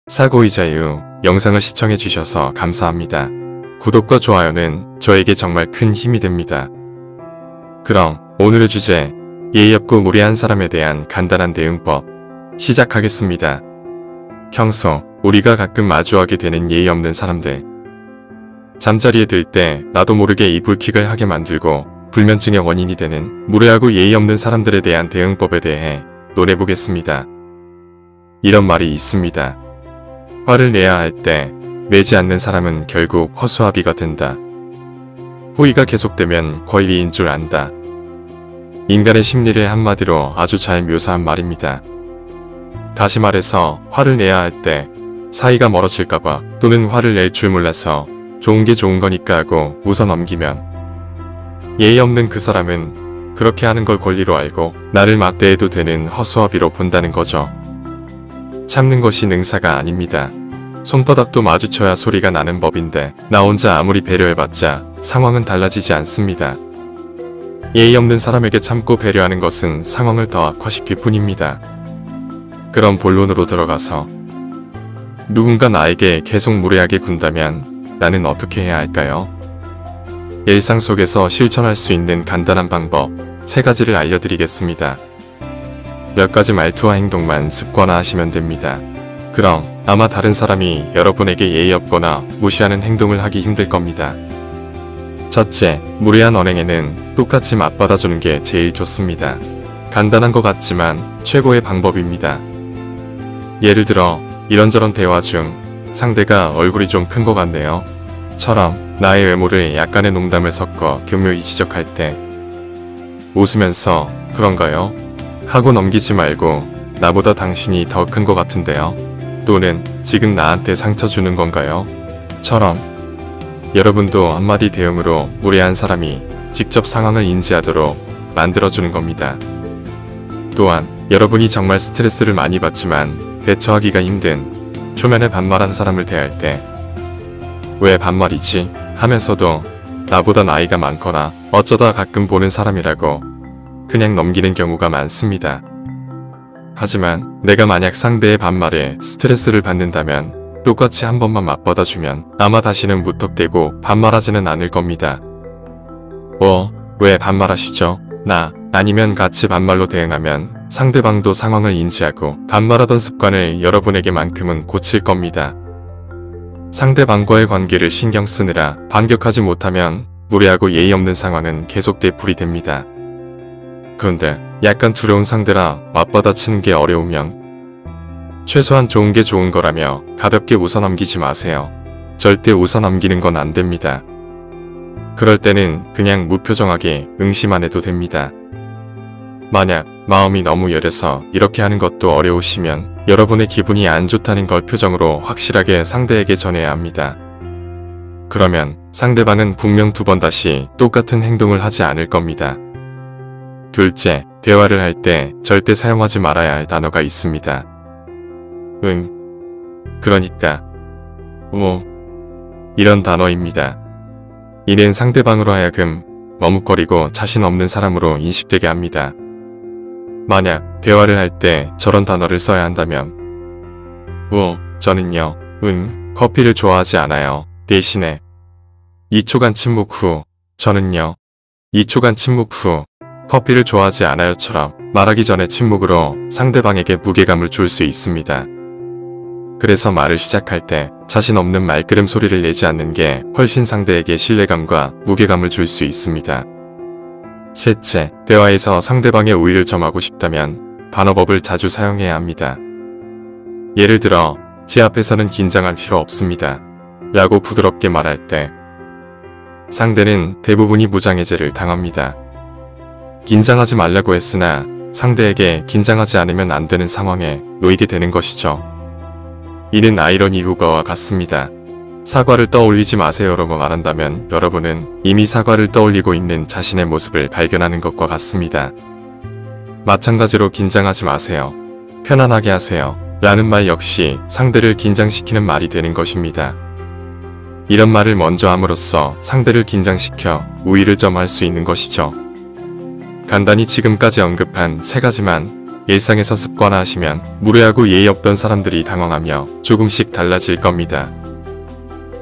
사고이자유 영상을 시청해주셔서 감사합니다. 구독과 좋아요는 저에게 정말 큰 힘이 됩니다. 그럼 오늘의 주제, 예의 없고 무례한 사람에 대한 간단한 대응법 시작하겠습니다. 평소 우리가 가끔 마주하게 되는 예의 없는 사람들. 잠자리에 들 때 나도 모르게 이불킥을 하게 만들고 불면증의 원인이 되는 무례하고 예의 없는 사람들에 대한 대응법에 대해 논해보겠습니다. 이런 말이 있습니다. 화를 내야 할 때 내지 않는 사람은 결국 허수아비가 된다. 호의가 계속되면 권리인 줄 안다. 인간의 심리를 한마디로 아주 잘 묘사한 말입니다. 다시 말해서 화를 내야 할 때 사이가 멀어질까봐 또는 화를 낼 줄 몰라서 좋은 게 좋은 거니까 하고 웃어 넘기면 예의 없는 그 사람은 그렇게 하는 걸 권리로 알고 나를 막대해도 되는 허수아비로 본다는 거죠. 참는 것이 능사가 아닙니다. 손바닥도 마주쳐야 소리가 나는 법인데 나 혼자 아무리 배려해봤자 상황은 달라지지 않습니다. 예의 없는 사람에게 참고 배려하는 것은 상황을 더 악화시킬 뿐입니다. 그럼 본론으로 들어가서 누군가 나에게 계속 무례하게 군다면 나는 어떻게 해야 할까요? 일상 속에서 실천할 수 있는 간단한 방법 3가지를 알려드리겠습니다. 몇 가지 말투와 행동만 습관화하시면 됩니다. 그럼 아마 다른 사람이 여러분에게 예의 없거나 무시하는 행동을 하기 힘들 겁니다. 첫째, 무례한 언행에는 똑같이 맞받아주는 게 제일 좋습니다. 간단한 것 같지만 최고의 방법입니다. 예를 들어 이런저런 대화 중 상대가 얼굴이 좀 큰 것 같네요 처럼 나의 외모를 약간의 농담을 섞어 교묘히 지적할 때 웃으면서 그런가요? 하고 넘기지 말고 나보다 당신이 더 큰 것 같은데요? 또는 지금 나한테 상처 주는 건가요? 처럼 여러분도 한마디 대응으로 무례한 사람이 직접 상황을 인지하도록 만들어주는 겁니다. 또한 여러분이 정말 스트레스를 많이 받지만 대처하기가 힘든 초면에 반말한 사람을 대할 때 왜 반말이지? 하면서도 나보다 나이가 많거나 어쩌다 가끔 보는 사람이라고 그냥 넘기는 경우가 많습니다. 하지만 내가 만약 상대의 반말에 스트레스를 받는다면 똑같이 한 번만 맞받아주면 아마 다시는 무턱대고 반말하지는 않을 겁니다. 왜 반말하시죠? 아니면 같이 반말로 대응하면 상대방도 상황을 인지하고 반말하던 습관을 여러분에게만큼은 고칠 겁니다. 상대방과의 관계를 신경 쓰느라 반격하지 못하면 무례하고 예의 없는 상황은 계속 되풀이 됩니다. 그런데 약간 두려운 상대라 맞받아치는 게 어려우면 최소한 좋은 게 좋은 거라며 가볍게 웃어 넘기지 마세요. 절대 웃어 넘기는 건 안 됩니다. 그럴 때는 그냥 무표정하게 응시만 해도 됩니다. 만약 마음이 너무 여려서 이렇게 하는 것도 어려우시면 여러분의 기분이 안 좋다는 걸 표정으로 확실하게 상대에게 전해야 합니다. 그러면 상대방은 분명 2번 다시 똑같은 행동을 하지 않을 겁니다. 둘째, 대화를 할 때 절대 사용하지 말아야 할 단어가 있습니다. 그러니까, 이런 단어입니다. 이는 상대방으로 하여금 머뭇거리고 자신 없는 사람으로 인식되게 합니다. 만약 대화를 할 때 저런 단어를 써야 한다면 저는요, 커피를 좋아하지 않아요. 대신에 2초간 침묵 후, 저는요, 2초간 침묵 후, 커피를 좋아하지 않아요처럼 말하기 전에 침묵으로 상대방에게 무게감을 줄 수 있습니다. 그래서 말을 시작할 때 자신 없는 말끄름 소리를 내지 않는 게 훨씬 상대에게 신뢰감과 무게감을 줄 수 있습니다. 셋째, 대화에서 상대방의 우위를 점하고 싶다면 반어법을 자주 사용해야 합니다. 예를 들어, 제 앞에서는 긴장할 필요 없습니다. 라고 부드럽게 말할 때 상대는 대부분이 무장해제를 당합니다. 긴장하지 말라고 했으나 상대에게 긴장하지 않으면 안 되는 상황에 놓이게 되는 것이죠. 이는 아이러니 효과와 같습니다. 사과를 떠올리지 마세요라고 말한다면 여러분은 이미 사과를 떠올리고 있는 자신의 모습을 발견하는 것과 같습니다. 마찬가지로 긴장하지 마세요. 편안하게 하세요. 라는 말 역시 상대를 긴장시키는 말이 되는 것입니다. 이런 말을 먼저 함으로써 상대를 긴장시켜 우위를 점할 수 있는 것이죠. 간단히 지금까지 언급한 3가지만 일상에서 습관화하시면 무례하고 예의 없던 사람들이 당황하며 조금씩 달라질 겁니다.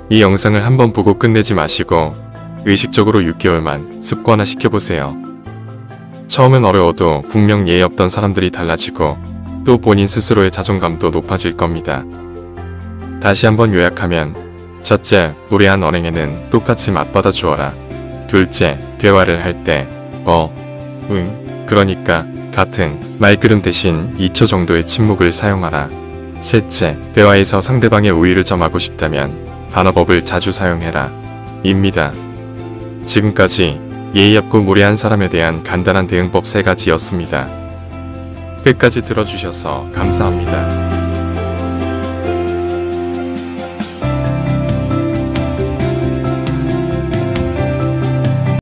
이 영상을 한번 보고 끝내지 마시고 의식적으로 6개월만 습관화 시켜보세요. 처음엔 어려워도 분명 예의 없던 사람들이 달라지고 또 본인 스스로의 자존감도 높아질 겁니다. 다시 한번 요약하면 첫째, 무례한 언행에는 똑같이 맞받아 주어라. 둘째, 대화를 할 때 그러니까 같은 말그름 대신 2초 정도의 침묵을 사용하라. 셋째, 대화에서 상대방의 우위를 점하고 싶다면 반어법을 자주 사용해라. 입니다. 지금까지 예의 없고 무례한 사람에 대한 간단한 대응법 3가지였습니다. 끝까지 들어주셔서 감사합니다.